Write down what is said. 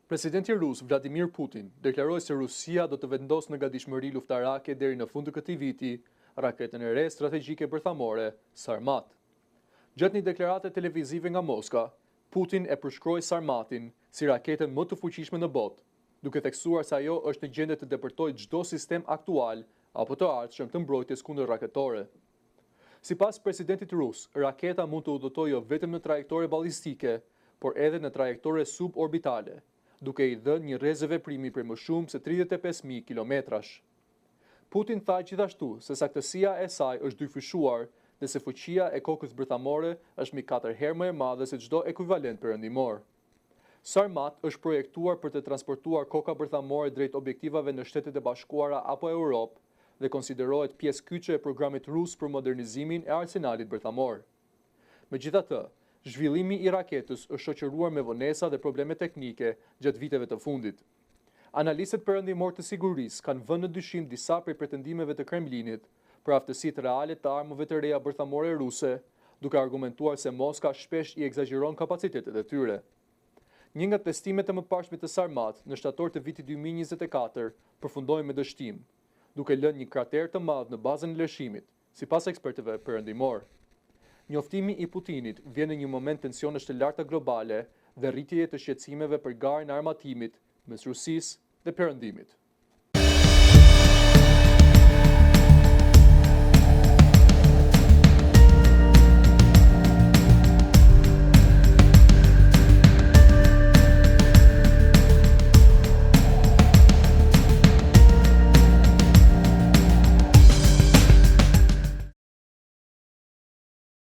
Presidenti rus Vladimir Putin deklaroi se Rusia do të vendosë në gatishmëri luftarake deri në fund të këtij viti raketën e re strategjike bërthamore Sarmat. Gjatë një deklarate televizive nga Moska, Putin e përshkroi Sarmatin si raketën më të fuqishme në botë, duke theksuar se ajo është në gjendje të depërtojë çdo sistem aktual apo të ardhshëm të mbrojtjes kundër raketore. Sipas presidentit rus, raketa mund të udhëtojë jo vetëm në trajektore ballistike, por edhe në trajektore suborbitale, duke i dhënë një rrezë veprimi për më shumë se 35.000 kilometrash. Putin tha gjithashtu se saktësia e saj është dyfishuar dhe se fuqia e kokës bërthamore është mbi 4 herë më e madhe se çdo ekuivalent perëndimor. Sarmat është projektuar për të transportuar koka bërthamore drejt objektivave në Shtetet e Bashkuara apo Europë dhe konsiderohet pjesë kyçe e programit rus për modernizimin e arsenalit bërthamor. Megjithatë, zhvillimi i raketës është shoqëruar me vonesa dhe probleme teknike gjatë viteve të fundit. Analistët perëndimor të sigurisë kanë vënë në dyshim disa prej pretendimeve të Kremlinit për aftësitë reale të armëve të reja bërthamore ruse, duke argumentuar se Moska shpesh i egzageron kapacitetet e tyre. Një nga testimet e mëparshme të Sarmat në shtator të vitit 2024 përfundoi me dështim, duke lënë një krater të madh në bazën e lëshimit, sipas ekspertëve perëndimor. Njoftimi i Putinit vjen në një moment tensionesh të larta globale dhe rritjeje të shqetësimeve për garën e armatimit mes Rusisë dhe Perëndimit.